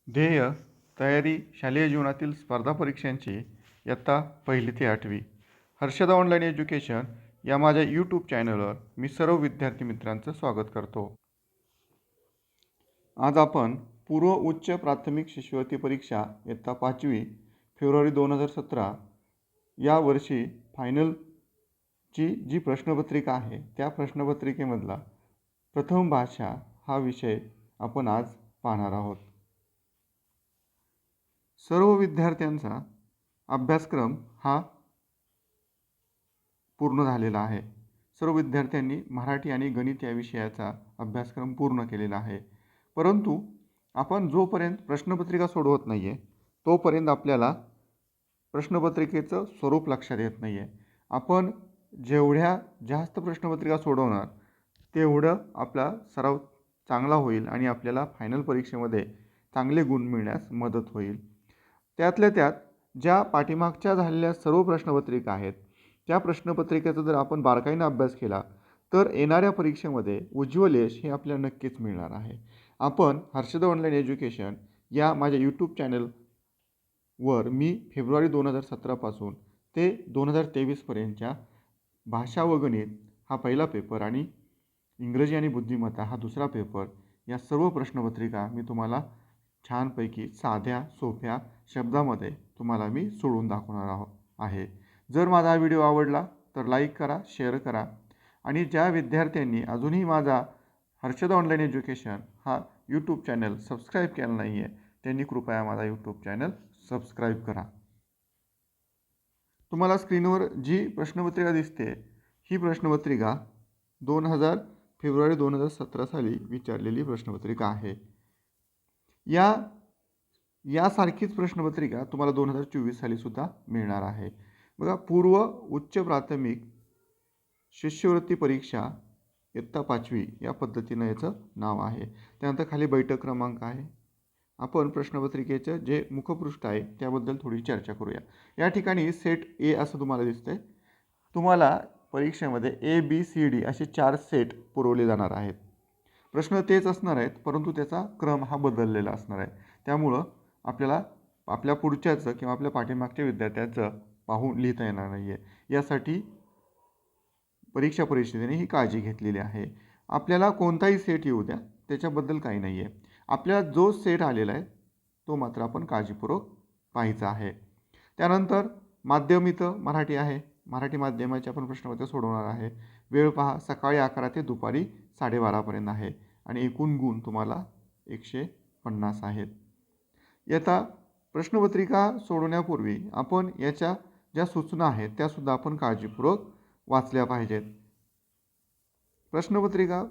ध्येय तयारी शालेय जीवनातील स्पर्धा परीक्षांची इयत्ता 1ली ते 8वी. हर्षदा ऑनलाईन एज्युकेशन या माझ्या यूट्यूब चॅनलवर मी सर्व विद्यार्थी मित्रांचं स्वागत करतो. आज आपण पूर्व उच्च प्राथमिक शिष्यवृत्ती परीक्षा इयत्ता 5वी फेब्रुवारी 2017 या वर्षी फायनलची जी प्रश्नपत्रिका आहे त्या प्रश्नपत्रिकेमधला प्रथम भाषा हा विषय आपण आज पाहणार आहोत. सर्व विद्यार्थ्यांचा अभ्यासक्रम हा पूर्ण झालेला आहे. सर्व विद्यार्थ्यांनी मराठी आणि गणित या विषयाचा अभ्यासक्रम पूर्ण केलेला आहे. परंतु आपण जोपर्यंत प्रश्नपत्रिका सोडवत नाही आहे तोपर्यंत आपल्याला प्रश्नपत्रिकेचं स्वरूप लक्षात येत नाही आहे. आपण जेवढ्या जास्त प्रश्नपत्रिका सोडवणार तेवढं आपला सराव चांगला होईल आणि आपल्याला फायनल परीक्षेमध्ये चांगले गुण मिळण्यास मदत होईल. त्यातल्या त्यात ज्या पाठीमागच्या झालेल्या सर्व प्रश्नपत्रिका आहेत त्या प्रश्नपत्रिकेचा जर आपण बारकाईने अभ्यास केला तर येणाऱ्या परीक्षेमध्ये उज्ज्वल यश हे आपल्याला नक्कीच मिळणार आहे. आपण हर्षदा ऑनलाईन एज्युकेशन या माझ्या यूट्यूब चॅनलवर मी फेब्रुवारी 2017 पासून ते 2023 पर्यंतच्या भाषा व गणित हा पहिला पेपर आणि इंग्रजी आणि बुद्धिमत्ता हा दुसरा पेपर या सर्व प्रश्नपत्रिका मी तुम्हाला छानपैकी साध्या सोप्या शब्दामध्ये तुम्हाला मी सोडवून दाखवणार आहे. जर माझा हा व्हिडिओ आवडला तर लाईक करा, शेअर करा आणि ज्या विद्यार्थ्यांनी अजूनही माझा हर्षदा ऑनलाईन एज्युकेशन हा यूट्यूब चॅनल सबस्क्राईब केला नाही आहे त्यांनी कृपया माझा यूट्यूब चॅनल सबस्क्राईब करा. तुम्हाला स्क्रीनवर जी प्रश्नपत्रिका दिसते ही प्रश्नपत्रिका फेब्रुवारी 2017 साली विचारलेली प्रश्नपत्रिका आहे. यासारखीच प्रश्नपत्रिका तुम्हाला 2024 साली सुद्धा मिळणार आहे. बघा, पूर्व उच्च प्राथमिक शिष्यवृत्ती परीक्षा इयत्ता 5वी या पद्धतीनं याचं नाव आहे. त्यानंतर खाली बैठक क्रमांक आहे. आपण प्रश्नपत्रिकेचं जे मुखपृष्ठ आहे त्याबद्दल थोडी चर्चा करूया. या ठिकाणी सेट ए असं तुम्हाला दिसतंय. तुम्हाला परीक्षेमध्ये ABCD असे 4 सेट पुरवले जाणार आहेत. प्रश्न तेच असणार आहेत परंतु त्याचा क्रम हा बदललेला असणार आहे. त्यामुळं आपल्याला आपल्या पुढच्याचं किंवा आपल्या पाठीमागच्या विद्यार्थ्याचं पाहून लिहिता येणार नाही आहे. यासाठी परीक्षा परिषदेने ही काळजी घेतलेली आहे. आपल्याला कोणताही सेट येऊ द्या त्याच्याबद्दल काही नाही आहे. आपल्याला जो सेट आलेला आहे तो मात्र आपण काळजीपूर्वक पाहायचा आहे. त्यानंतर माध्यम इथं मराठी आहे. मराठी माध्यमाचे आपण प्रश्नपत्रिका सोडवणार आहे. वेळ पहा, सकाळी 11 ते दुपारी 12:30 पर्यंत आहे आणि एकूण गुण तुम्हाला 150 आहेत. याचा प्रश्नपत्रिका सोडवण्यापूर्वी आपण याच्या ज्या सूचना आहेत त्यासुद्धा आपण काळजीपूर्वक वाचल्या पाहिजेत. प्रश्नपत्रिका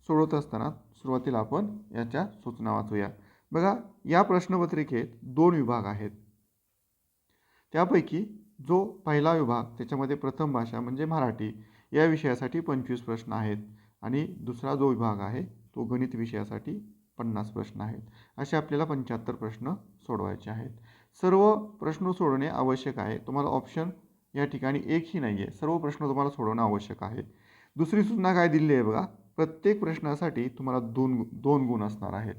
सोडवत असताना सुरुवातीला आपण याच्या सूचना वाचूया. बघा, या प्रश्नपत्रिकेत 2 विभाग आहेत. त्यापैकी जो पहिला विभाग त्याच्यामध्ये प्रथम भाषा म्हणजे मराठी या विषयासाठी 25 प्रश्न आहेत आणि दुसरा जो विभाग आहे तो गणित विषयासाठी 50 प्रश्न आहेत. असे आपल्याला 75 प्रश्न सोडवायचे आहेत. सर्व प्रश्न सोडवणे आवश्यक आहे. तुम्हाला ऑप्शन या ठिकाणी एकही नाही आहे. सर्व प्रश्न तुम्हाला सोडवणं आवश्यक आहे. दुसरी सूचना काय दिलेली आहे बघा, प्रत्येक प्रश्नासाठी तुम्हाला 2 गुण असणार आहेत.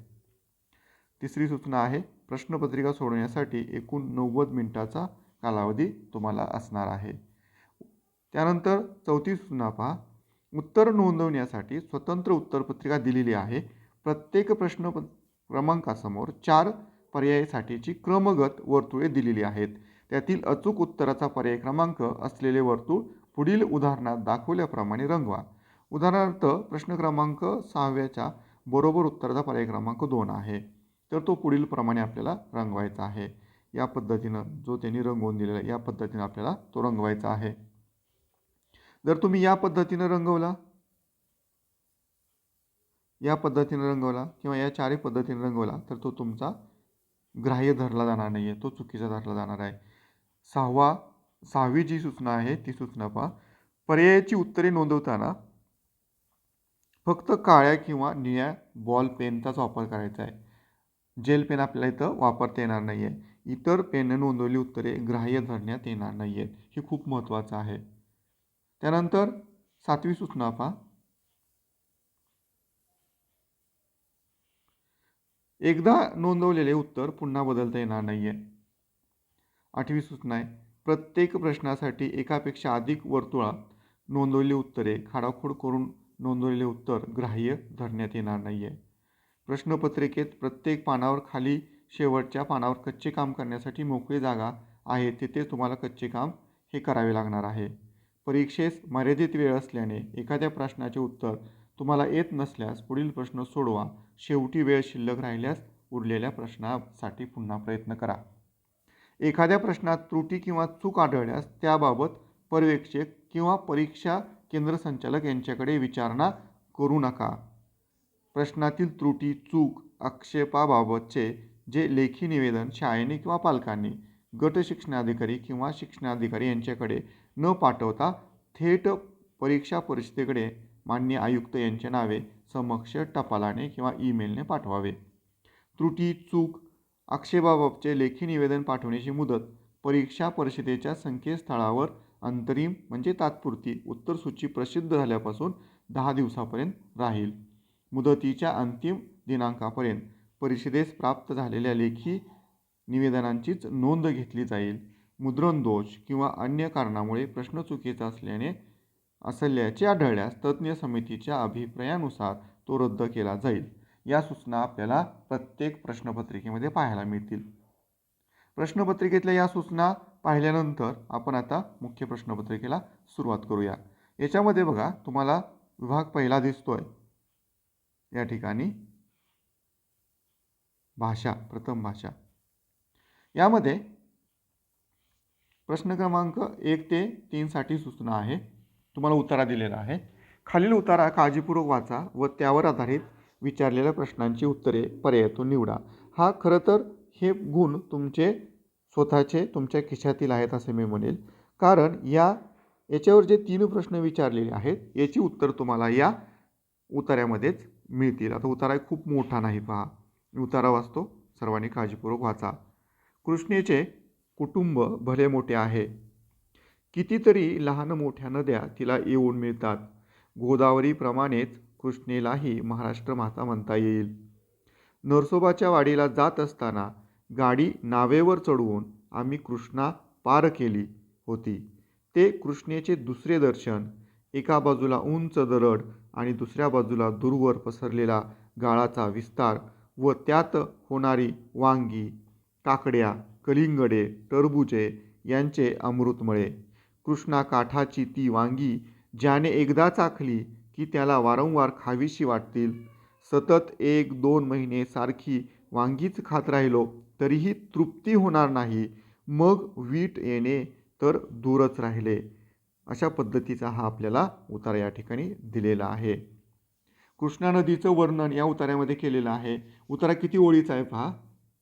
तिसरी सूचना आहे प्रश्नपत्रिका सोडवण्यासाठी एकूण 90 मिनिटाचा कालावधी तुम्हाला असणार आहे. त्यानंतर चौथी सूचना पहा, उत्तर नोंदवण्यासाठी स्वतंत्र उत्तरपत्रिका दिलेली आहे. प्रत्येक प्रश्न क्रमांकासमोर 4 पर्यायासाठीची क्रमगत वर्तुळे दिलेली आहेत. त्यातील अचूक उत्तराचा पर्याय क्रमांक असलेले वर्तुळ पुढील उदाहरणात दाखवल्याप्रमाणे रंगवा. उदाहरणार्थ प्रश्न क्रमांक 6व्याच्या बरोबर उत्तराचा पर्याय क्रमांक 2 आहे तर तो पुढील प्रमाणे आपल्याला रंगवायचा आहे. या पद्धतीनं जो त्यांनी रंगवून दिलेला आहे या पद्धतीनं आपल्याला तो रंगवायचा आहे. जर तुम्ही या पद्धतीनं रंगवला किंवा या 4 पद्धतीने रंगवला तर तो तुमचा ग्राह्य धरला जाणार नाही आहे, तो चुकीचा धरला जाणार आहे. 6वी जी सूचना आहे ती सूचना पहा, पर्यायाची उत्तरे नोंदवताना फक्त काळ्या किंवा निळ्या बॉल पेनचाच वापर करायचा आहे. जेल पेन आपल्याला इथं वापरता येणार नाही आहे. इतर पेनने नोंदवलेली उत्तरे ग्राह्य धरण्यात येणार नाही आहेत. हे खूप महत्त्वाचं आहे. त्यानंतर 7वी सूचना पहा, एकदा नोंदवलेले उत्तर पुन्हा बदलता येणार नाही आहे. 8वी सूचना आहे, प्रत्येक प्रश्नासाठी एकापेक्षा अधिक वर्तुळात नोंदवलेली उत्तरे खाडाखोड करून नोंदवलेले उत्तर ग्राह्य धरण्यात येणार नाही आहे. प्रश्नपत्रिकेत प्रत्येक पानावर खाली शेवटच्या पानावर कच्चे काम करण्यासाठी मोकळी जागा आहे, तिथे तुम्हाला कच्चे काम हे करावे लागणार आहे. परीक्षेस मर्यादित वेळ असल्याने एखाद्या प्रश्नाचे उत्तर तुम्हाला येत नसल्यास पुढील प्रश्न सोडवा. शेवटी वेळ शिल्लक राहिल्यास उरलेल्या प्रश्नासाठी पुन्हा प्रयत्न करा. एखाद्या प्रश्नात त्रुटी किंवा चूक आढळल्यास त्याबाबत पर्यवेक्षक किंवा परीक्षा केंद्र संचालक यांच्याकडे विचारणा करू नका. प्रश्नातील त्रुटी, चूक, आक्षेपाबाबतचे जे लेखी निवेदन शाळेने किंवा पालकांनी गट शिक्षणाधिकारी किंवा शिक्षणाधिकारी यांच्याकडे न पाठवता थेट परीक्षा परिषदेकडे मान्य आयुक्त यांच्या नावे समक्ष टपालाने किंवा ईमेलने पाठवावे. त्रुटी, चूक, आक्षेपाबाबतचे लेखी निवेदन पाठवण्याची मुदत परीक्षा परिषदेच्या संकेतस्थळावर अंतरिम म्हणजे तात्पुरती उत्तरसूची प्रसिद्ध झाल्यापासून 10 दिवसापर्यंत राहील. मुदतीच्या अंतिम दिनांकापर्यंत परिषदेस प्राप्त झालेल्या लेखी निवेदनांचीच नोंद घेतली जाईल. मुद्रण दोष किंवा अन्य कारणामुळे प्रश्न चुकीचा असल्याचे आढळल्यास तज्ज्ञ समितीच्या अभिप्रायानुसार तो रद्द केला जाईल. या सूचना आपल्याला प्रत्येक प्रश्नपत्रिकेमध्ये पाहायला मिळतील. प्रश्नपत्रिकेतल्या या सूचना पाहिल्यानंतर आपण आता मुख्य प्रश्नपत्रिकेला सुरुवात करूया. याच्यामध्ये बघा तुम्हाला विभाग पहिला दिसतोय. या ठिकाणी भाषा, प्रथम भाषा. यामध्ये प्रश्न क्रमांक 1 ते 3 साठी सूचना आहे. तुम्हाला उतारा दिलेला आहे. खालील उतारा काळजीपूर्वक वाचा व त्यावर आधारित विचारलेल्या प्रश्नांची उत्तरे पर्यायातून निवडा. हा खरं तर हे गुण तुमचे स्वतःचे तुमच्या खिशातील आहेत असे मी म्हणेल, कारण याच्यावर जे 3 प्रश्न विचारलेले आहेत याची उत्तर तुम्हाला या उतार्यामध्येच मिळतील. आता उतारा खूप मोठा नाही, पहा. उतारा वाचतो, सर्वांनी काळजीपूर्वक वाचा. कृष्णेचे कुटुंब भले मोठे आहे. कितीतरी लहान मोठ्या नद्या तिला येऊन मिळतात. गोदावरीप्रमाणेच कृष्णेलाही महाराष्ट्र माता म्हणता येईल. नरसोबाच्या वाडीला जात असताना गाडी नावेवर चढवून आम्ही कृष्णा पार केली होती. ते कृष्णेचे दुसरे दर्शन. एका बाजूला उंच दरड आणि दुसऱ्या बाजूला दूरवर पसरलेला गाळाचा विस्तार व त्यात होणारी वांगी, काकड्या, कलिंगडे, टरबुजे यांचे अमृतमळे. कृष्णा काठाची ती वांगी ज्याने एकदा चाखली की त्याला वारंवार खावीशी वाटतील. सतत 1-2 महिने सारखी वांगीच खात राहिलो तरीही तृप्ती होणार नाही. मग वीट येणे तर दूरच राहिले. अशा पद्धतीचा हा आपल्याला उतारा या ठिकाणी दिलेला आहे. कृष्णा नदीचं वर्णन या उतार्यामध्ये केलेलं आहे. उतारा किती ओळीचा आहे पहा.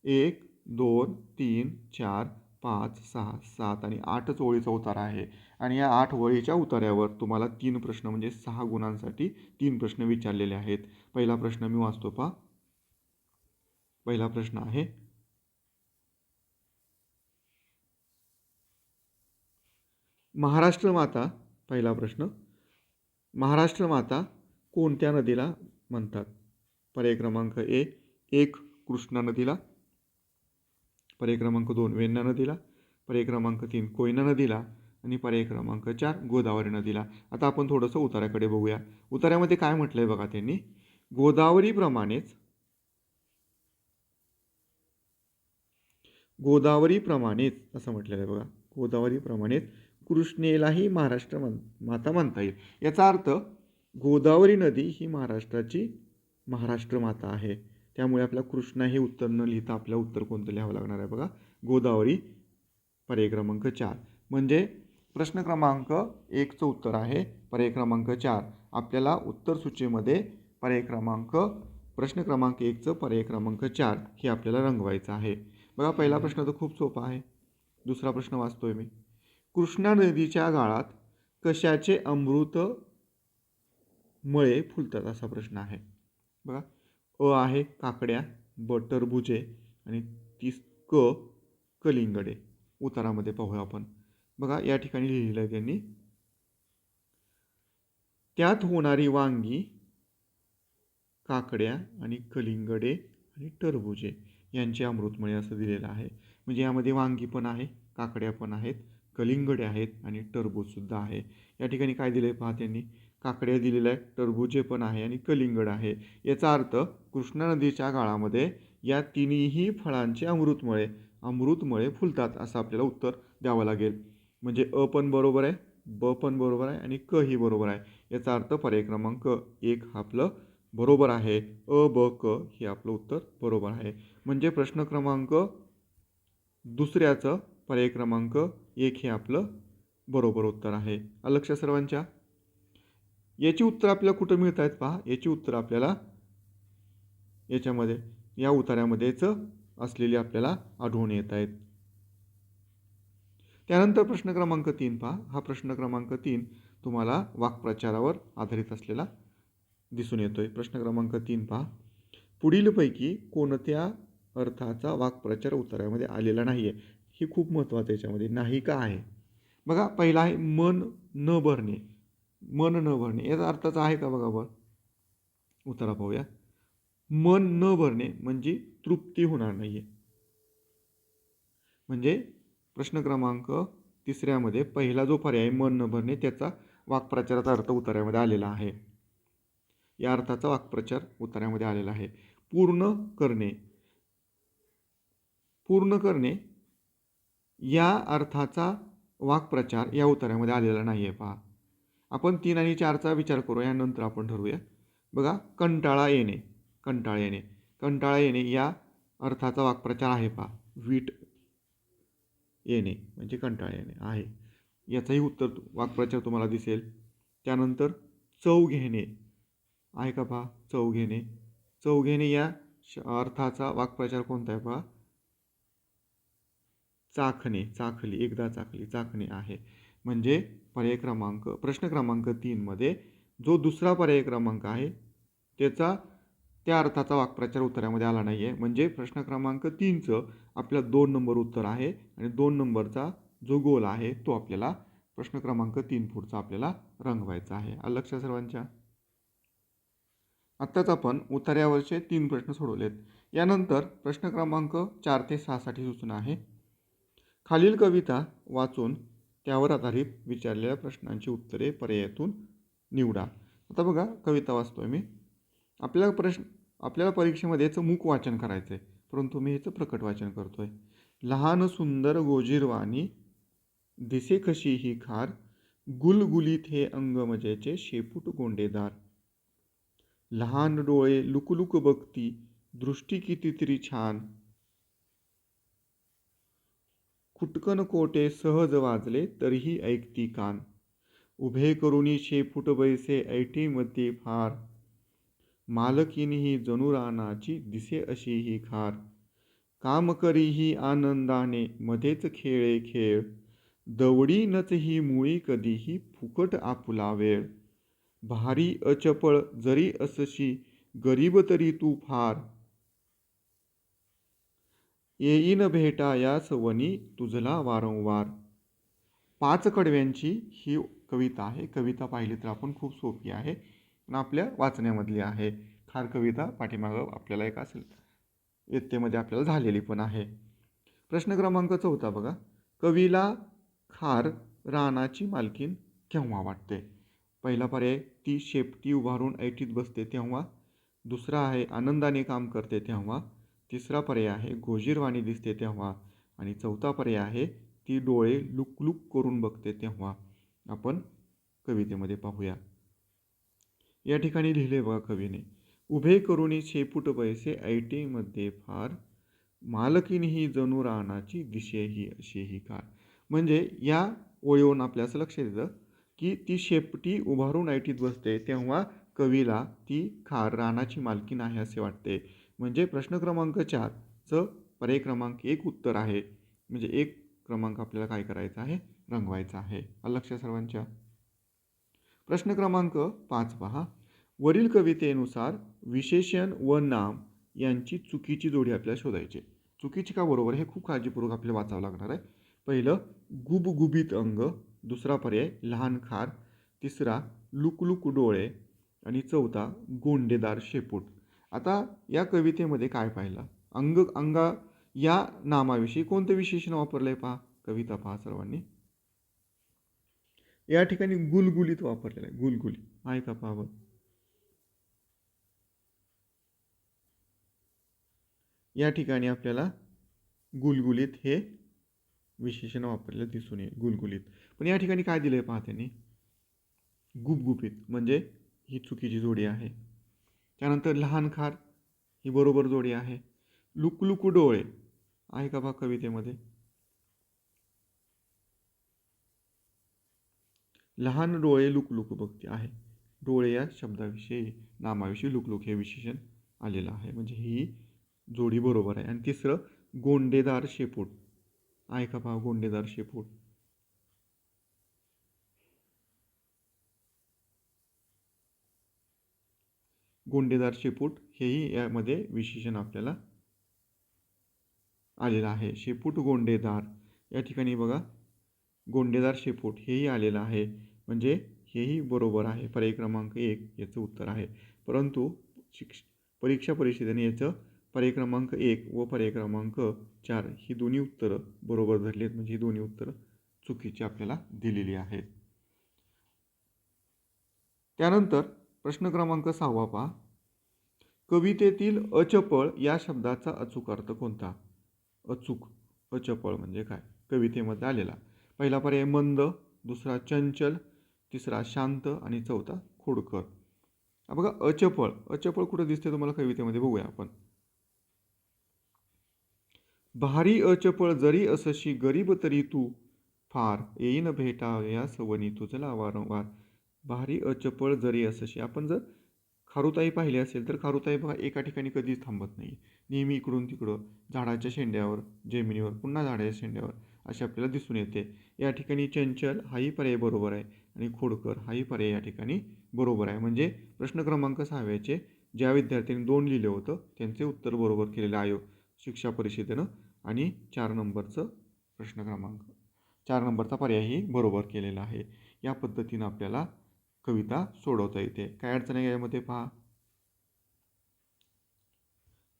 1, 2, 3, 4, 5, 6, 7 आणि 8च ओळीचा उतारा आहे. आणि या 8 ओळीच्या उतार्यावर तुम्हाला 3 प्रश्न म्हणजे 6 गुणांसाठी 3 प्रश्न विचारलेले आहेत. पहिला प्रश्न मी वाचतो पहा. पहिला प्रश्न आहे, महाराष्ट्र माता. पहिला प्रश्न, महाराष्ट्र माता कोणत्या नदीला म्हणतात? पर्याय क्रमांक 1 कृष्णा नदीला, पर्याय क्रमांक 2 वेण्णा नदीला, पर्याय क्रमांक 3 कोयना नदीला आणि पर्याय क्रमांक 4 गोदावरी नदीला. आता आपण थोडंसं उतार्याकडे बघूया. उतार्यामध्ये काय म्हटलंय बघा त्यांनी. गोदावरीप्रमाणेच असं म्हटलेलं आहे बघा. गोदावरीप्रमाणेच कृष्णेलाही महाराष्ट्र माता म्हणता येईल. याचा अर्थ गोदावरी नदी ही महाराष्ट्राची महाराष्ट्र माता आहे. त्यामुळे आपल्या कृष्णा हे उत्तर न लिहिता आपल्या उत्तर कोणतं लिहावं लागणार आहे बघा. गोदावरी, पर्याय क्रमांक 4. म्हणजे प्रश्न क्रमांक 1चं उत्तर आहे पर्याय क्रमांक 4. आपल्याला उत्तर सूचीमध्ये प्रश्न क्रमांक 1चं पर्याय क्रमांक 4 हे आपल्याला रंगवायचं आहे. बघा पहिला प्रश्न तर खूप सोपा आहे. दुसरा प्रश्न वाचतोय मी. कृष्णा नदीच्या गाळात कशाचे अमृत मळे फुलतात असा प्रश्न आहे बघा. आहे काकड्या, ब टरबुजे आणि 30 कलिंगडे. उतारामध्ये पाहूया आपण. बघा या ठिकाणी लिहिलेलं आहे त्यांनी, त्यात होणारी वांगी, काकड्या आणि कलिंगडे आणि टरबुजे यांची अमृतमळे असं दिलेलं आहे. म्हणजे यामध्ये वांगी पण आहे, काकड्या पण आहेत, कलिंगडे आहेत आणि टरबूजसुद्धा आहे. या ठिकाणी काय दिलं आहे पहा त्यांनी, काकड्या दिलेल्या आहे, टरबुजे पण आहे आणि कलिंगड आहे. याचा अर्थ कृष्णा नदीच्या काळामध्ये या तिन्ही फळांचे अमृतमळे फुलतात असं आपल्याला उत्तर द्यावं लागेल. म्हणजे अ पण बरोबर आहे, ब पण बरोबर आहे आणि क ही बरोबर आहे. याचा अर्थ पर्याय क्रमांक 1 हा आपलं बरोबर आहे. अ, ब, क हे आपलं उत्तर बरोबर आहे. म्हणजे प्रश्न क्रमांक दुसऱ्याचं पर्याय क्रमांक 1 हे आपलं बरोबर उत्तर आहे. आलं लक्षात सर्वांच्या? याची उत्तर आपल्याला कुठं मिळत आहेत पहा. याची उत्तर आपल्याला याच्यामध्ये या उतार्यामध्येच असलेली आपल्याला आढळून येत आहेत. त्यानंतर प्रश्न क्रमांक 3 पहा. हा प्रश्न क्रमांक 3 तुम्हाला वाक्प्रचारावर आधारित असलेला दिसून येतोय. प्रश्न क्रमांक 3 पहा. पुढीलपैकी कोणत्या अर्थाचा वाक्प्रचार उतार्यामध्ये आलेला नाही आहे? हे खूप महत्त्वाचं याच्यामध्ये. नाही का आहे? बघा पहिला आहे मन न भरणे. मन न भरणे याचा अर्थाचा आहे का बघा बरं. उतारा पाहूया. मन न भरणे म्हणजे तृप्ती होणार नाही आहे. म्हणजे प्रश्न क्रमांक तिसऱ्यामध्ये पहिला जो पर्याय मन न भरणे त्याचा वाक्प्रचाराचा अर्थ उतार्यामध्ये आलेला आहे. या अर्थाचा वाक्प्रचार उतार्यामध्ये आलेला आहे. पूर्ण करणे. पूर्ण करणे या अर्थाचा वाक्प्रचार या उतार्यामध्ये आलेला नाही आहे पहा. आपण 3 आणि 4चा विचार करूया, यानंतर आपण ठरवूया. बघा कंटाळा येणे. कंटाळा येणे. कंटाळा येणे या अर्थाचा वाक्प्रचार आहे पहा. वीट येणे म्हणजे कंटाळा येणे आहे. याचाही उत्तर वाक्प्रचार तुम्हाला दिसेल. त्यानंतर चव घेणे आहे का पहा. चव घेणे. चव घेणे या अर्थाचा वाक्प्रचार कोणता आहे पहा. चाखणे. चाखली. एकदा चाखली. चाखणे आहे. म्हणजे पर्याय क्रमांक प्रश्न क्रमांक 3 मध्ये जो दुसरा पर्याय क्रमांक आहे त्याचा त्या अर्थाचा वाक्प्रचार उत्तरामध्ये आला नाही आहे. म्हणजे प्रश्न क्रमांक 3चं आपल्याला 2 नंबर उत्तर आहे आणि 2 नंबरचा जो गोल आहे तो आपल्याला प्रश्न क्रमांक 3 पुढचा आपल्याला रंगवायचा आहे. आलं लक्षात सर्वांच्या? आत्ताच आपण उतार्यावरचे 3 प्रश्न सोडवलेत. यानंतर प्रश्न क्रमांक 4 ते 6 साठी सूचना आहे. खालील कविता वाचून त्यावर आधारित विचारलेल्या प्रश्नांची उत्तरे पर्यायातून निवडा. आता बघा कविता वाचतोय मी. आपल्याला परीक्षेमध्ये याचं मूक वाचन करायचं आहे, परंतु मी याचं प्रकट वाचन करतोय. लहान सुंदर गोजीरवाणी दिसे कशी ही खार, गुलगुलीत हे अंग मजेचे शेपूट गोंडेदार. लहान डोळे लुकलुक बघती, दृष्टी कितीतरी छान, खुटकन कोटे सहज वाजले तरीही ऐकती कान. उभे करुनी शेपूट बैसे ऐटीमध्ये फार, मालकीनी ही जणू रानाची दिसे अशी ही खार. काम करी ही आनंदाने मध्येच खेळे खेळ, दवडी नच ही मुळी कधीही फुकट आपुला वेळ. भारी अचपळ जरी असशी गरीब तरी तू फार, येईन भेटा या सवनी तुझला वारंवार. 5 कडव्यांची ही कविता आहे. कविता पाहिली तर आपण खूप सोपी आहे आणि आपल्या वाचण्यामधली आहे. खार कविता पाठीमागं आपल्याला एक असेल इयत्तेमध्ये आपल्याला झालेली पण आहे. प्रश्न क्रमांक 4 बघा. कवीला खार रानाची मालकीन केव्हा वाटते? पहिला पर्याय ती शेपटी उभारून ऐटीत बसते तेव्हा. दुसरा आहे आनंदाने काम करते तेव्हा. तिसरा पर्याय आहे गोजीरवाणी दिसते तेव्हा. आणि चौथा पर्याय आहे ती डोळे लुकलुक करून बघते तेव्हा. आपण कवितेमध्ये पाहूया. या ठिकाणी लिहिले बघा कवीने, उभे करुणी शेपूट बैसे ऐटीमध्ये फार, मालकीन ही जणू रानाची दिशेही अशीही कार. म्हणजे या ओळीवरून आपल्या असं लक्षात येतं की ती शेपटी उभारून ऐटीत बसते तेव्हा कवीला ती खार रानाची मालकीन आहे असे वाटते. म्हणजे प्रश्न क्रमांक 4चं पर्याय क्रमांक 1 उत्तर आहे. म्हणजे 1 क्रमांक आपल्याला काय करायचा आहे, रंगवायचा आहे. आलं लक्षात सर्वांच्या? प्रश्न क्रमांक 5 पहा. वरील कवितेनुसार विशेषण व नाम यांची चुकीची जोडी आपल्याला शोधायची. चुकीची का बरोबर हे खूप काळजीपूर्वक आपल्याला वाचावं लागणार आहे. पहिलं गुबगुबीत अंग, दुसरा पर्याय लहान खार, तिसरा लुकलुक डोळे आणि चौथा गोंडेदार शेपूट. आता या कवितेमध्ये काय पाहिलं, अंगा या नामाविषयी कोणतं विशेषण वापरलंय पहा. कविता पहा सर्वांनी. या ठिकाणी गुलगुलीत वापरलेलं आहे. गुलगुली आहे का पहा. या ठिकाणी आपल्याला गुलगुलीत हे विशेषण वापरलेलं दिसून येईल. गुलगुलीत. पण या ठिकाणी काय दिलंय पहा त्यांनी, गुपगुपीत, म्हणजे ही चुकीची जोडी आहे. त्यानंतर लहान खार ही बरोबर जोडी आहे. लुकलुकू डोळे आहे का पहा कवितेमध्ये. लहान डोळे लुकलुकू बघते आहे. डोळे या शब्दाविषयी, नामाविषयी लुकलुक हे विशेषण आलेलं आहे, म्हणजे ही जोडी बरोबर आहे. आणि तिसरं गोंडेदार शेपूट आहे का पहा. गोंडेदार शेपूट. गोंडेदार शेपूट हेही यामध्ये विशेषण आपल्याला आलेलं आहे. शेपूट गोंडेदार या ठिकाणी बघा, गोंडेदार शेपूट हेही आलेलं आहे, म्हणजे हेही बरोबर आहे. पर्याय क्रमांक 1 याचं उत्तर आहे. परंतु परीक्षा परिषदेने याचं पर्याय क्रमांक 1 व पर्याय क्रमांक 4 ही दोन्ही उत्तरं बरोबर धरलीत, म्हणजे ही दोन्ही उत्तरं चुकीची आपल्याला दिलेली आहेत. त्यानंतर प्रश्न क्रमांक 6 पहा. कवितेतील अचपळ या शब्दाचा अचूक अर्थ कोणता. अचूक, अचपळ म्हणजे काय, कवितेमध्ये आलेला. पहिला पर्याय मंद, दुसरा चंचल, तिसरा शांत आणि चौथा खोडकर. बघा अचपळ, अचपळ कुठं दिसते तुम्हाला कवितेमध्ये, बघूया आपण. भारी अचपळ जरी असशी गरीब तरी तू, फार येईन भेटावया सवनी तुझला वारंवार. भारी अचपळ जरी असशी. आपण जर खारुताई पाहिली असेल तर खारुताई बघा एका ठिकाणी कधीच थांबत नाही. नेहमी इकडून तिकडं झाडाच्या शेंड्यावर, जमिनीवर, पुन्हा झाडाच्या शेंड्यावर असे आपल्याला दिसून येते. या ठिकाणी चंचल हाही पर्याय बरोबर आहे आणि खोडकर हाही पर्याय या ठिकाणी बरोबर आहे. म्हणजे प्रश्न क्रमांक 6 ज्या विद्यार्थ्यांनी 2 लिहिलं होतं त्यांचे उत्तर बरोबर केलेलं आहे शिक्षा परिषदेनं. आणि 4 नंबरचं प्रश्न क्रमांक 4 नंबरचा पर्यायही बरोबर केलेला आहे. या पद्धतीनं आपल्याला कविता सोडवता येते. काय अडचण आहे यामध्ये पहा.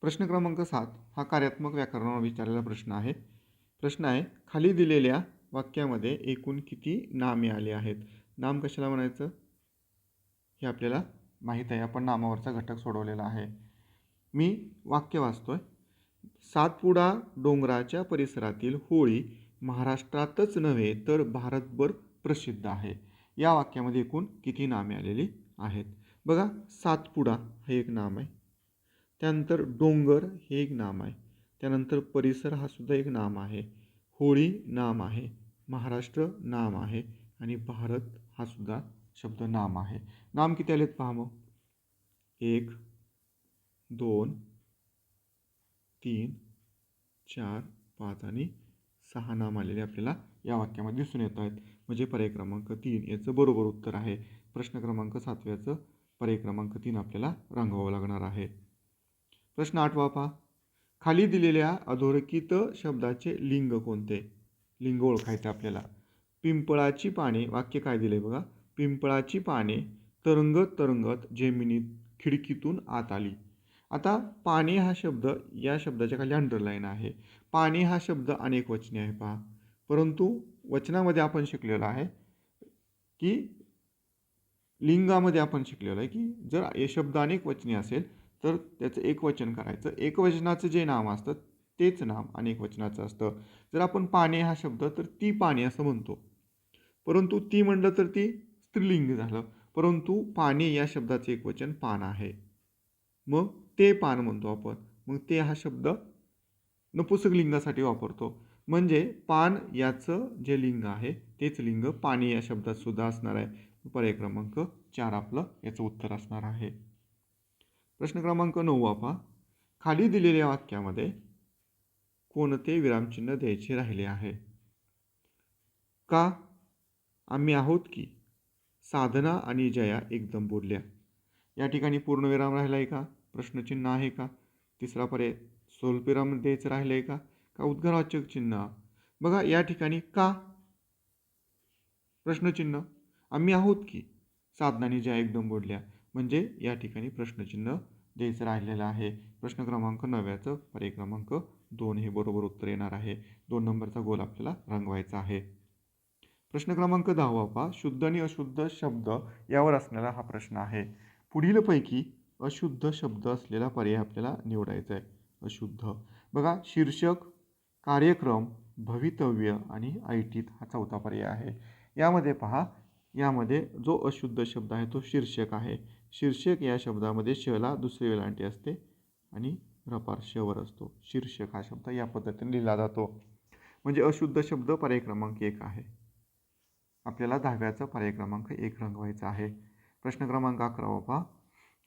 प्रश्न क्रमांक 7 हा कार्यात्मक व्याकरणावर विचारलेला प्रश्न आहे. प्रश्न आहे, खाली दिलेल्या वाक्यामध्ये एकूण किती नामे आली आहेत. नाम कशाला म्हणायचं हे आपल्याला माहीत आहे. आपण नामावरचा घटक सोडवलेला आहे. मी वाक्य वाचतोय. सातपुडा डोंगराच्या परिसरातील होळी महाराष्ट्रातच नव्हे तर भारतभर प्रसिद्ध आहे. या वाक्यामध्ये एकूण किती नामे आलेली आहेत. बघा सातपुडा हे एक नाम आहे. त्यानंतर डोंगर हे एक नाम आहे. त्यानंतर परिसर हा सुद्धा एक नाम आहे. होळी नाम आहे. महाराष्ट्र नाम आहे आणि भारत हा सुद्धा शब्द नाम आहे. नाम किती आलेत पहा मग. 1 2 3 4 5 आणि 6 नाम आलेले आपल्याला या वाक्यामध्ये दिसून येत आहेत. म्हणजे पर्याय क्रमांक 3 याचं बरोबर उत्तर आहे. प्रश्न क्रमांक 7 पर्याय क्रमांक 3 आपल्याला रंगवावं लागणार आहे. प्रश्न 8 पहा. खाली दिलेल्या अधोरेखित शब्दाचे लिंग कोणते. लिंग ओळखायचे आपल्याला. पिंपळाची पाने, वाक्य काय दिले बघा. पिंपळाची पाने तरंगत तरंगत जमिनीत खिडकीतून आत आली. आता पाने हा शब्द, या शब्दाच्या खाली अंडरलाईन आहे. पाने हा शब्द अनेक वचनी आहे पहा. परंतु वचनामध्ये आपण शिकलेलो आहे की लिंगामध्ये आपण शिकलेलो आहे की जर हे शब्द अनेक वचनी असेल तर त्याचं एकवचन करायचं. एकवचनाचं जे नाम असतं तेच नाम अनेक वचनाचं असतं. जर आपण पाने हा शब्द तर ती पाने असं म्हणतो. परंतु ती म्हणलं तर ती स्त्रीलिंग झालं. परंतु पाने या शब्दाचं एकवचन पान आहे. मग ते पान म्हणतो आपण. मग ते हा शब्द नपुंसक लिंगासाठी वापरतो. म्हणजे पान याचं जे लिंग आहे तेच लिंग पाने या शब्दात सुद्धा असणार आहे. पर्याय क्रमांक 4 आपलं याचं उत्तर असणार आहे. प्रश्न क्रमांक 9 पहा. खाली दिलेल्या वाक्यामध्ये कोणते विरामचिन्ह द्यायचे राहिले आहे. का, आम्ही आहोत की, साधना आणि जया एकदम बोलल्या. या ठिकाणी पूर्णविराम राहिला आहे का, प्रश्नचिन्ह आहे का, तिसरा पर्याय स्वल्पविराम द्यायचं राहिलं आहे का, का उद्गारवाचक चिन्ह. बघा या ठिकाणी का प्रश्नचिन्ह, आम्ही आहोत की, साधना आणि जया एकदम बोलल्या, म्हणजे या ठिकाणी प्रश्नचिन्ह द्यायचं राहिलेलं आहे. प्रश्न क्रमांक 9 पर्याय क्रमांक 2 हे बरोबर उत्तर येणार आहे. 2 नंबरचा गोल आपल्याला रंगवायचा आहे. प्रश्न क्रमांक 10 पहा, शुद्ध आणि अशुद्ध शब्द यावर असलेला हा प्रश्न आहे. पुढीलपैकी अशुद्ध शब्द असलेला पर्याय आपल्याला निवडायचा आहे. अशुद्ध बघा, शीर्षक, कार्यक्रम, भवितव्य आणि ऐटीत हा चौथा पर्याय आहे. यामध्ये पहा, यामध्ये जो अशुद्ध शब्द आहे तो शीर्षक आहे. शीर्षक या शब्दामध्ये शला दुसरी वेलांटी असते आणि रपार शवर असतो. शीर्षक हा शब्द या पद्धतीने लिहिला जातो. म्हणजे अशुद्ध शब्द पर्याय क्रमांक 1 आहे. आपल्याला 10व्याचा पर्याय क्रमांक 1 रंगवायचा आहे. प्रश्न क्रमांक 11 पहा,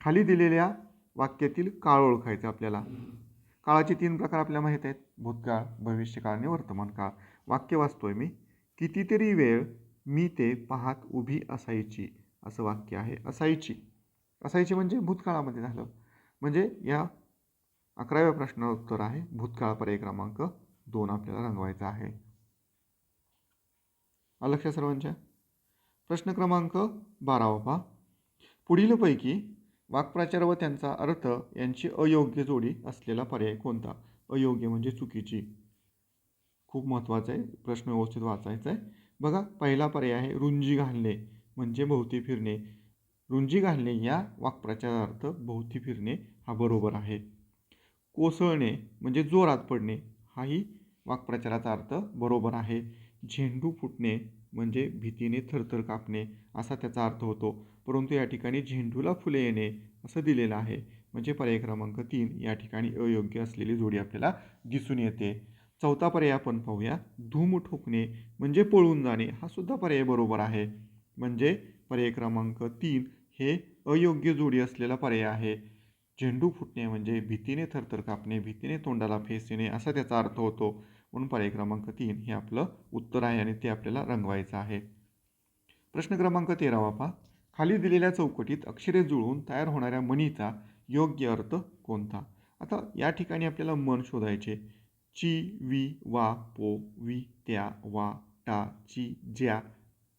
खाली दिलेल्या वाक्यातील काळ ओळखायचा आपल्याला. काळाचे 3 प्रकार आपल्याला माहीत आहेत. भूतकाळ, भविष्यकाळ आणि वर्तमान काळ. वाक्य वाचतोय मी. कितीतरी वेळ मी ते पाहत उभी असायची, असं वाक्य आहे. असायची, असायची म्हणजे भूतकाळामध्ये झालं. म्हणजे या 11व्या प्रश्नाचं उत्तर आहे भूतकाळ, पर्याय क्रमांक 2 आपल्याला रंगवायचा आहे. लक्षात सर्वांच्या. प्रश्न क्रमांक 12 पहा, पुढीलपैकी वाक्प्रचार व त्यांचा अर्थ यांची अयोग्य जोडी असलेला पर्याय कोणता? अयोग्य म्हणजे चुकीची. खूप महत्त्वाचं आहे, प्रश्न व्यवस्थित वाचायचा आहे. बघा, पहिला पर्याय आहे रुंजी घालणे म्हणजे भोवती फिरणे. रुंजी घालणे या वाक्प्रचाराचा अर्थ भोवती फिरणे हा बरोबर आहे. कोसळणे म्हणजे जोरात पडणे हाही वाक्प्रचाराचा अर्थ बरोबर आहे. झेंडू फुटणे म्हणजे भीतीने थरथर कापणे असा त्याचा अर्थ होतो. परंतु या ठिकाणी झेंडूला फुले येणे असं दिलेलं आहे. म्हणजे पर्याय क्रमांक 3 या ठिकाणी अयोग्य असलेली जोडी आपल्याला दिसून येते. चौथा पर्याय आपण पाहूया. धूम ठोकणे म्हणजे पळून जाणे हा सुद्धा पर्याय बरोबर आहे. म्हणजे पर्याय क्रमांक 3 हे अयोग्य जोडी असलेला पर्याय आहे. झेंडू फुटणे म्हणजे भीतीने थरथर कापणे, भीतीने तोंडाला फेस येणे असा त्याचा अर्थ होतो. म्हणून पर्याय क्रमांक 3 हे आपलं उत्तर आहे आणि ते आपल्याला रंगवायचं आहे. प्रश्न क्रमांक 13 पहा, खाली दिलेल्या चौकटीत अक्षरे जुळवून तयार होणाऱ्या म्हणीचा योग्य अर्थ कोणता? आता या ठिकाणी आपल्याला मन शोधायचे. ची, वी, वा, पो, वी, त्या, वा, टा, ची, ज्या,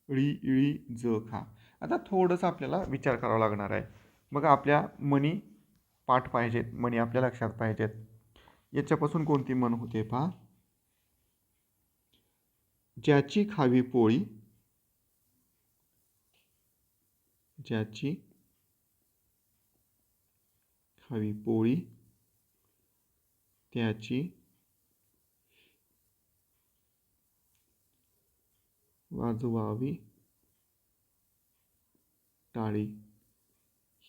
ळी, इळी, ज, खा. आता थोडंसं आपल्याला विचार करावा लागणार आहे. मग आपल्या म्हणी पाठ पाहिजेत, म्हणी आपल्या लक्षात पाहिजेत. याच्यापासून कोणती म्हण होते पहा. ज्याची खावी पोळी, ज्याची खावी पोळी त्याची वाजवावी टाळी,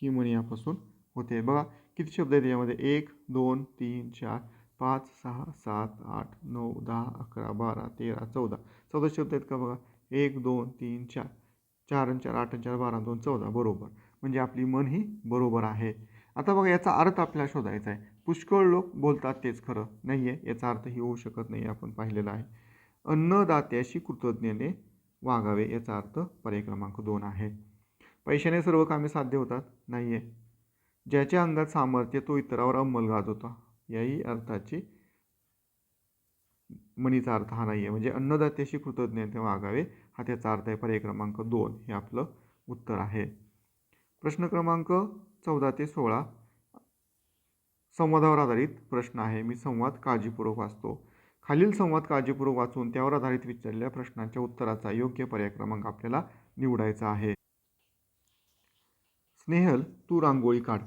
ही म्हणी यापासून होते. बघा किती शब्द आहेत यामध्ये. 1 2 3 4 5 6 7 8 9 10 11 12 13 14 14 शब्द आहेत का? बघा 1 2 3 4 4 आणि 4 8 आणि 4 12 2 14 बरोबर. म्हणजे आपली म्हण ही बरोबर आहे. आता बघा याचा अर्थ आपल्याला शोधायचा आहे. पुष्कळ लोक बोलतात तेच खरं नाही आहे, याचा अर्थ ही होऊ शकत नाही, आपण पाहिलेला आहे. अन्नदात्याशी कृतज्ञतेने वागावे याचा अर्थ पर्याय क्रमांक 2 आहे. पैशाने सर्व कामे साध्य होतात नाही आहे. ज्याच्या अंगात सामर्थ्य तो इतरावर अंमल गाजवतो याही अर्थाची म्हणीचा अर्थ हा नाही आहे. म्हणजे अन्नदात्याशी कृतज्ञतेने वागावे हा त्याचा अर्थ आहे. पर्याय क्रमांक 2 हे आपलं उत्तर आहे. प्रश्न क्रमांक 14 ते 16 संवादावर आधारित प्रश्न आहे. मी संवाद काळजीपूर्वक वाचतो. खालील संवाद काळजीपूर्वक वाचून त्यावर आधारित विचारलेल्या प्रश्नांच्या उत्तराचा योग्य पर्याय क्रमांक आपल्याला निवडायचा आहे. स्नेहल तू रांगोळी काढ.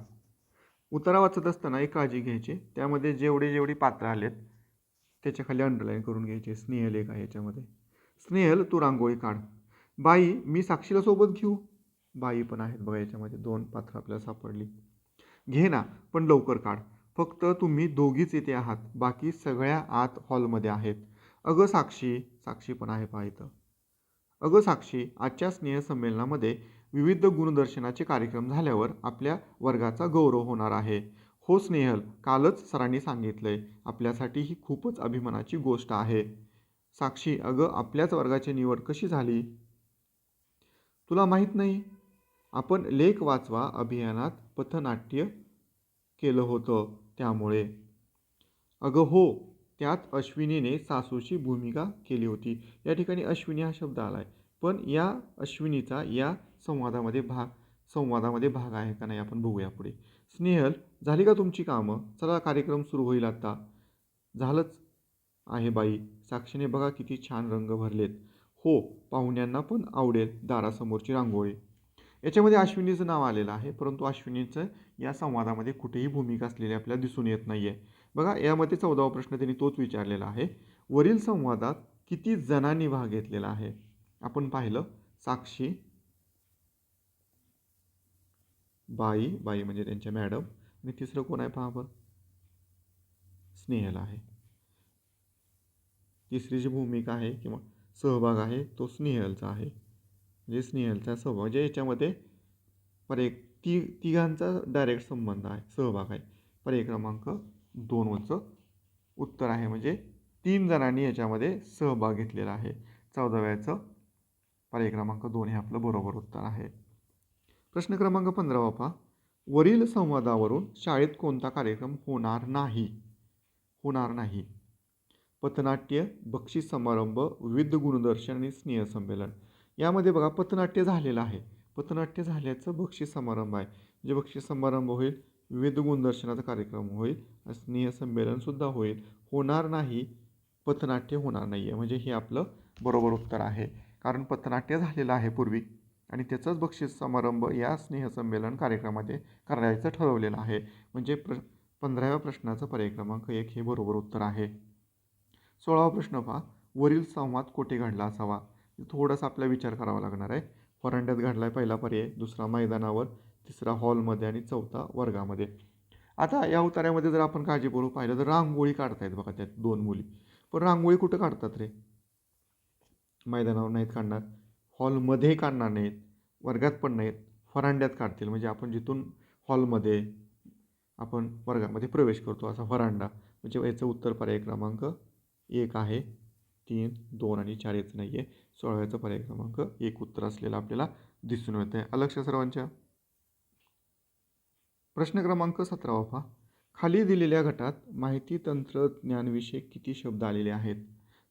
उत्तरा वाचत असताना एक काळजी घ्यायची, त्यामध्ये जेवढी पात्र आलेत त्याच्या खाली अंडरलाईन करून घ्यायचे. स्नेहल एक आहे याच्यामध्ये. स्नेहल तू रांगोळी काढ. बाई मी साक्षीला सोबत घेऊ. बाई पण आहेत बघा याच्यामध्ये, 2 पात्र आपल्याला सापडली. घे ना पण लवकर काढ. फक्त तुम्ही दोघीच इथे आहात, बाकी सगळ्या आत हॉलमध्ये आहेत. अगं साक्षी, साक्षी पण आहे पहा इथं. अगं साक्षी, आजच्या स्नेहसंमेलनामध्ये विविध गुणदर्शनाचे कार्यक्रम झाल्यावर आपल्या वर्गाचा गौरव होणार आहे. हो स्नेहल, कालच सरांनी सांगितलंय. आपल्यासाठी ही खूपच अभिमानाची गोष्ट आहे. साक्षी, अगं आपल्याच वर्गाची निवड कशी झाली? तुला माहीत नाही? आपण लेख वाचवा अभियानात पथनाट्य केलं होतं त्यामुळे. अगं हो, त्यात अश्विनीने सासूची भूमिका केली होती. या ठिकाणी अश्विनी हा शब्द आला आहे, पण या अश्विनीचा या संवादामध्ये भाग आहे का नाही आपण बघूया पुढे. स्नेहल, झाली का तुमची कामं? चला कार्यक्रम सुरू होईल आता. झालंच आहे बाई. साक्षीने बघा किती छान रंग भरलेत. हो, पाहुण्यांना पण आवडेल दारासमोरची रांगोळी. याच्यामध्ये अश्विनीचं नाव आलेलं आहे, परंतु अश्विनीचं या संवादामध्ये कुठेही भूमिका असलेली आपल्याला दिसून येत नाही आहे. बघा, यामध्ये 14वा प्रश्न त्यांनी तोच विचारलेला आहे. वरील संवादात किती जणांनी भाग घेतलेला आहे? आपण पाहिलं साक्षी, बाई म्हणजे त्यांच्या मॅडम, आणि तिसरं कोण आहे पहा बरं, स्नेहल आहे. तिसरी जी भूमिका आहे किंवा सहभाग आहे तो स्नेहलचा आहे. म्हणजे स्नेहलचा सहभाग म्हणजे याच्यामध्ये तिघांचा डायरेक्ट संबंध आहे, सहभाग आहे. पर्याय क्रमांक 2 उत्तर आहे. म्हणजे 3 जणांनी याच्यामध्ये सहभाग घेतलेला आहे. 14व्याचं पर्याय क्रमांक 2 हे आपलं बरोबर उत्तर आहे. प्रश्न क्रमांक 15 पहा. वरील संवादावरून शाळेत कोणता कार्यक्रम होणार नाही? पथनाट्य, बक्षीस समारंभ, विविध गुणदर्शन आणि स्नेहसंमेलन. यामध्ये बघा पथनाट्य झालेलं आहे. पथनाट्य झाल्याचं बक्षीस समारंभ आहे. म्हणजे बक्षीस समारंभ होईल, विविध गुणदर्शनाचा कार्यक्रम होईल, स्नेहसंमेलनसुद्धा होईल. होणार नाही, पथनाट्य होणार नाही आहे. म्हणजे हे आपलं बरोबर उत्तर आहे. कारण पथनाट्य झालेलं आहे पूर्वी आणि त्याचंच बक्षीस समारंभ या स्नेहसंमेलन कार्यक्रमामध्ये करायचं ठरवलेलं आहे. म्हणजे 15व्या प्रश्नाचं पर्याय क्रमांक 1 हे बरोबर उत्तर आहे. 16वा प्रश्न पहा. वरील संवाद कोठे घडला असावा? थोडासा आपल्याला विचार करावा लागणार आहे. व्हरांड्यात घडला आहे पहिला पर्याय, दुसरा मैदानावर, तिसरा हॉलमध्ये आणि चौथा वर्गामध्ये. आता या उतार्यामध्ये जर आपण काळजीपूर्वक पाहिलं तर रांगोळी काढतायत बघा त्यात 2 मुली. पण रांगोळी कुठं काढतात रे? मैदानावर नाहीत काढणार, हॉलमध्ये काढणार नाहीत, वर्गात पण नाहीत, व्हरांड्यात काढतील. म्हणजे आपण जिथून हॉलमध्ये आपण वर्गामध्ये प्रवेश करतो असा व्हरांडा. म्हणजे याचं उत्तर पर्याय क्रमांक 1 आहे. 3, 2 आणि 4 याचं नाही आहे. 16व्याचं पर्याय क्रमांक 1 उत्तर असलेलं आपल्याला दिसून येतं आहे. लक्ष सर्वांच्या. प्रश्न क्रमांक 17 पहा. खाली दिलेल्या गटात माहिती तंत्रज्ञानविषयी किती शब्द आलेले आहेत?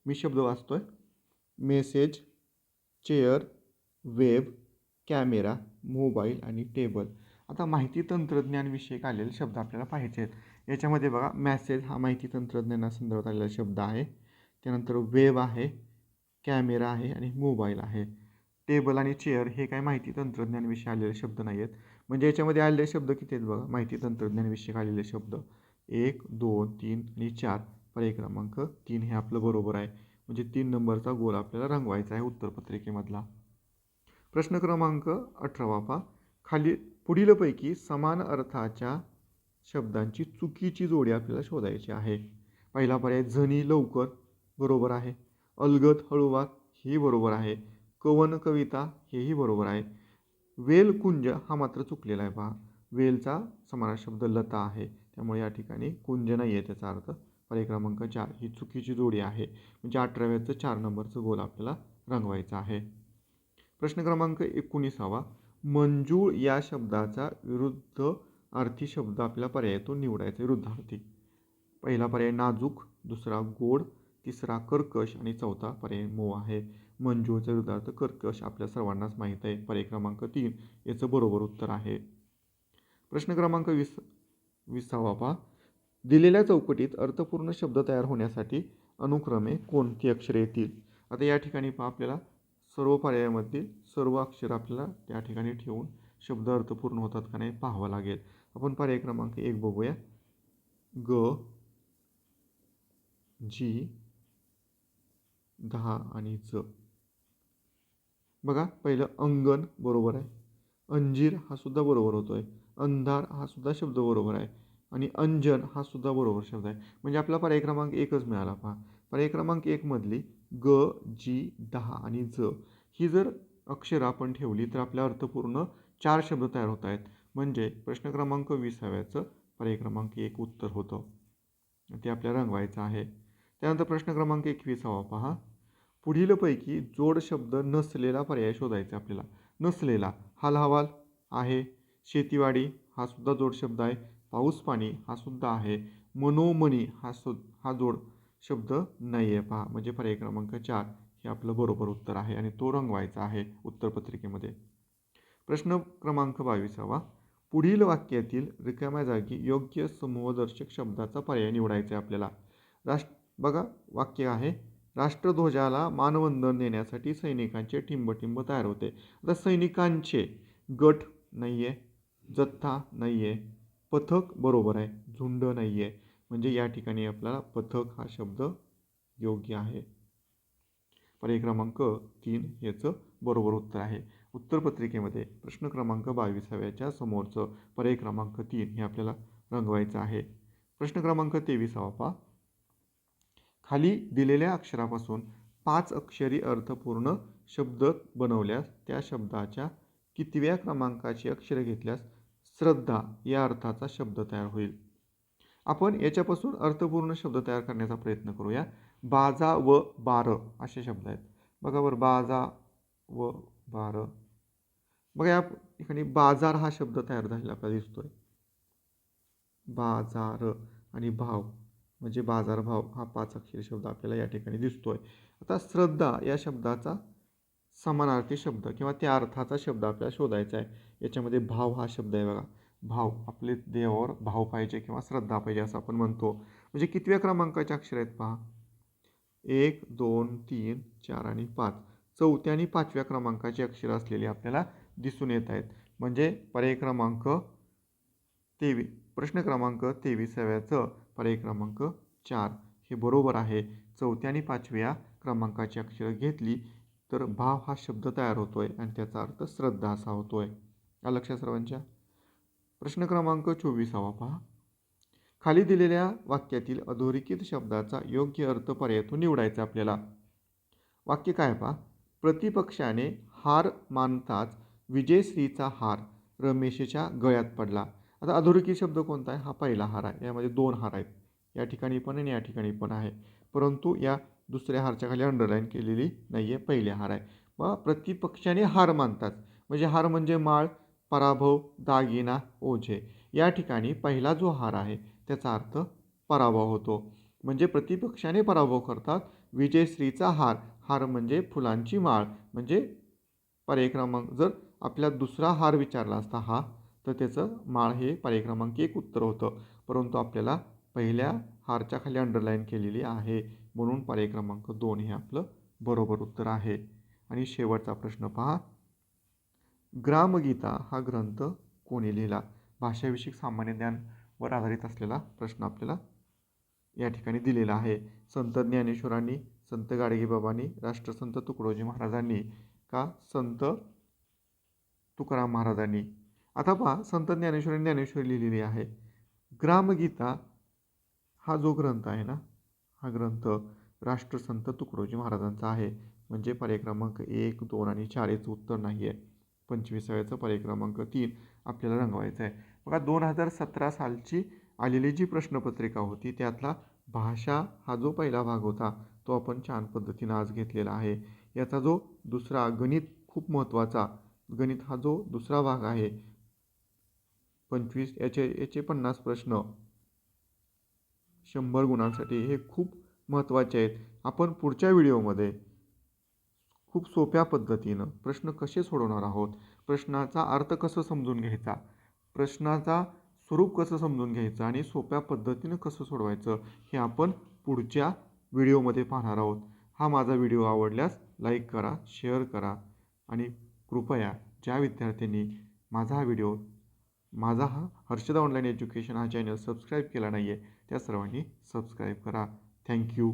मी शब्द वाचतोय. Message, chair, web, camera, mobile आणि टेबल. आता माहिती तंत्रज्ञानविषयक आलेले शब्द आपल्याला पाहायचे आहेत. याच्यामध्ये बघा, मॅसेज हा माहिती तंत्रज्ञानासंदर्भात आलेला शब्द आहे. त्यानंतर वेब आहे, कॅमेरा आहे आणि मोबाईल आहे. टेबल आणि चेअर हे काय माहिती तंत्रज्ञानविषयी आलेले शब्द नाही आहेत. म्हणजे याच्यामध्ये आलेले शब्द किती आहेत बघा, माहिती तंत्रज्ञानविषयक आलेले शब्द 1, 2, 3 आणि 4. पर्याय क्रमांक 3 हे आपलं बरोबर आहे. म्हणजे 3 नंबरचा गोल आपल्याला रंगवायचा आहे उत्तरपत्रिकेमधला. प्रश्न क्रमांक 18 पहा. पुढीलपैकी समान अर्थाच्या शब्दांची चुकीची जोडी आपल्याला शोधायची आहे. पहिला पर्याय झणी लवकर, बरोबर आहे. अलगद हळूवार, हेही बरोबर आहे. कवन कविता, हेही बरोबर आहे. वेल कुंज हा मात्र चुकलेला आहे पहा. वेलचा समानार्थी शब्द लता आहे, त्यामुळे या ठिकाणी कुंज नाही आहे त्याचा अर्थ. पर्याय क्रमांक 4 ही चुकीची जोडी आहे. म्हणजे 18व्याचं 4 नंबरचं गोल आपल्याला रंगवायचं आहे. प्रश्न क्रमांक 19 मंजूळ या शब्दाचा विरुद्ध अर्थी शब्द आपल्याला पर्यायातून निवडायचा, विरुद्धार्थी. पहिला पर्याय नाजूक, दुसरा गोड, तिसरा कर्कश आणि चौथा पर्याय मऊ आहे. मंजूळचा विरुद्धार्थ कर्कश आपल्या सर्वांनाच माहीत आहे. पर्याय क्रमांक 3 याचं बरोबर उत्तर आहे. प्रश्न क्रमांक 20 पहा. दिलेल्या चौकटीत अर्थपूर्ण शब्द तयार होण्यासाठी अनुक्रमे कोणती अक्षरे येतील? आता या ठिकाणी पहा, आपल्याला सर्व पर्यायामधील सर्व अक्षर आपल्याला त्या ठिकाणी ठेवून शब्द अर्थपूर्ण होतात का नाही पाहावं लागेल. आपण पर्याय क्रमांक 1 बघूया. ग, जी, 10 आणि ज. बघा, पहिलं अंगण बरोबर आहे. अंजीर हा सुद्धा बरोबर होतोय. अंधार हा सुद्धा शब्द बरोबर आहे आणि अंजन हा सुद्धा बरोबर शब्द आहे. म्हणजे आपला पर्याय क्रमांक 1च मिळाला पहा. पर्याय क्रमांक 1 मधली ग, जी, 10 आणि ज ही जर अक्षरं आपण ठेवली तर आपल्या अर्थपूर्ण 4 शब्द तयार होत आहेत. म्हणजे प्रश्न क्रमांक 20व्याचं पर्याय क्रमांक 1 उत्तर होतं. ते आपल्याला रंगवायचं आहे. त्यानंतर प्रश्न क्रमांक 21 पहा. पुढीलपैकी जोड शब्द नसलेला पर्याय शोधायचा आपल्याला. नसलेला हाल-हवाल आहे. शेतीवाडी हा सुद्धा जोड शब्द आहे. पाऊस पाणी हा सुद्धा आहे. मनोमनी हा जोड शब्द नाही आहे पहा. म्हणजे पर्याय क्रमांक 4 हे आपलं बरोबर उत्तर आहे आणि तो रंगवायचा आहे उत्तरपत्रिकेमध्ये. प्रश्न क्रमांक 22 पुढील वाक्यातील रिकाम्या जागी योग्य समूहदर्शक शब्दाचा पर्याय निवडायचा आहे आपल्याला. बघा वाक्य आहे, राष्ट्रध्वजाला मानवंदन देण्यासाठी सैनिकांचे टिंबटिंब तयार होते. आता सैनिकांचे, गट नाही आहे, जथ्था नाही आहे, पथक बरोबर आहे, झुंड नाही आहे, म्हणजे या ठिकाणी आपल्याला पथक हा शब्द योग्य आहे. पर्याय क्रमांक 3 याचं बरोबर उत्तर आहे. उत्तरपत्रिकेमध्ये प्रश्न क्रमांक 22व्याच्या समोरचं पर्याय क्रमांक 3 हे आपल्याला रंगवायचं आहे. प्रश्न क्रमांक 23 पहा. खाली दिलेल्या अक्षरापासून 5 अक्षरी अर्थपूर्ण शब्द बनवल्यास त्या शब्दाच्या कितव्या क्रमांकाची अक्षरे घेतल्यास श्रद्धा या अर्थाचा शब्द तयार होईल. आपण याच्यापासून अर्थपूर्ण शब्द तयार करण्याचा प्रयत्न करूया. बाजा व बार असे शब्द आहेत. बघा बरं, बाजा व बार. बघा या ठिकाणी बाजार हा शब्द तयार झालेला आपल्याला दिसतोय. बाजार आणि भाव म्हणजे बाजारभाव हा 5 अक्षरी शब्द आपल्याला या ठिकाणी दिसतोय. आता श्रद्धा या शब्दाचा समानार्थी शब्द किंवा त्या अर्थाचा शब्द आपल्याला शोधायचा आहे. याच्यामध्ये भाव हा शब्द आहे बघा. भाव, आपले देवावर भाव पाहिजे किंवा श्रद्धा पाहिजे असं आपण म्हणतो. म्हणजे कितव्या क्रमांकाचे अक्षर आहेत पहा. 1, 2, 3, 4 आणि 5. चौथ्या आणि 5व्या क्रमांकाची अक्षरं असलेली आपल्याला दिसून येत आहेत. म्हणजे पर्याय क्रमांक 23, प्रश्न क्रमांक 23व्याचं पर्याय क्रमांक 4 हे बरोबर आहे. चौथ्या आणि 5व्या क्रमांकाची अक्षरं घेतली तर भाव हा शब्द तयार होतोय आणि त्याचा अर्थ श्रद्धा असा होतोय. या लक्षात सर्वांच्या. प्रश्न क्रमांक 24 पहा. खाली दिलेल्या वाक्यातील अधोरेखित शब्दाचा योग्य अर्थ पर्यायातून निवडायचा आपल्याला. वाक्य काय पहा. प्रतिपक्षाने हार मानताच विजयश्रीचा हार रमेशच्या गळ्यात पडला. आता अधोरेखित शब्द कोणता आहे? हा पहिला हार आहे. यामध्ये 2 हार आहेत, या ठिकाणी पण आणि या ठिकाणी पण आहे, परंतु या दुसऱ्या हारच्या खाली अंडरलाईन केलेली नाही आहे, पहिले हार आहे. मग प्रतिपक्षाने हार मानतात म्हणजे हार म्हणजे माळ, पराभव, दागिना, ओझे. या ठिकाणी पहिला जो हार आहे त्याचा अर्थ पराभव होतो. म्हणजे प्रतिपक्षाने पराभव करतात. विजयश्रीचा हार, हार म्हणजे फुलांची माळ, म्हणजे पर्याय क्रमांक, जर आपल्याला दुसरा हार विचारला असता हा, तर त्याचं माळ हे पर्याय क्रमांक 1 उत्तर होतं, परंतु आपल्याला पहिल्या हारच्या खाली अंडरलाईन केलेली आहे, म्हणून पर्याय क्रमांक 2 हे आपलं बरोबर उत्तर आहे. आणि शेवटचा प्रश्न पहा. ग्रामगीता हा ग्रंथ कोणी लिहिला? भाषाविषयक सामान्य ज्ञानवर आधारित असलेला प्रश्न आपल्याला या ठिकाणी दिलेला आहे. संत ज्ञानेश्वरांनी, संत गाडगेबाबांनी, राष्ट्रसंत तुकडोजी महाराजांनी का संत तुकाराम महाराजांनी? आता पहा, संत ज्ञानेश्वरांनी ज्ञानेश्वरी लिहिलेली आहे. ग्रामगीता हा जो ग्रंथ आहे ना, हा ग्रंथ राष्ट्रसंत तुकडोजी महाराजांचा आहे. म्हणजे पर्याय क्रमांक 1, 2 आणि 4 याचं उत्तर नाही आहे. 25व्याचं पर्याय क्रमांक 3 आपल्याला रंगवायचं आहे. बघा 2017 सालची आलेली जी प्रश्नपत्रिका होती त्यातला भाषा हा जो पहिला भाग होता तो आपण छान पद्धतीनं आज घेतलेला आहे. याचा जो दुसरा गणित खूप महत्त्वाचा, गणित हा जो दुसरा भाग आहे 25 याचे 50 प्रश्न 100 गुणांसाठी हे खूप महत्त्वाचे आहेत. आपण पुढच्या व्हिडिओमध्ये खूप सोप्या पद्धतीनं प्रश्न कसे सोडवणार आहोत, प्रश्नाचा अर्थ कसं समजून घ्यायचा, प्रश्नाचा स्वरूप कसं समजून घ्यायचं आणि सोप्या पद्धतीनं कसं सोडवायचं हे आपण पुढच्या व्हिडिओमध्ये पाहणार आहोत. हा माझा व्हिडिओ आवडल्यास लाईक करा, शेअर करा आणि कृपया ज्या विद्यार्थ्यांनी माझा हा हर्षदा ऑनलाईन एज्युकेशन हा चॅनल सबस्क्राईब केला नाही आहे त्या सर्वांनी सबस्क्राईब करा. थँक्यू.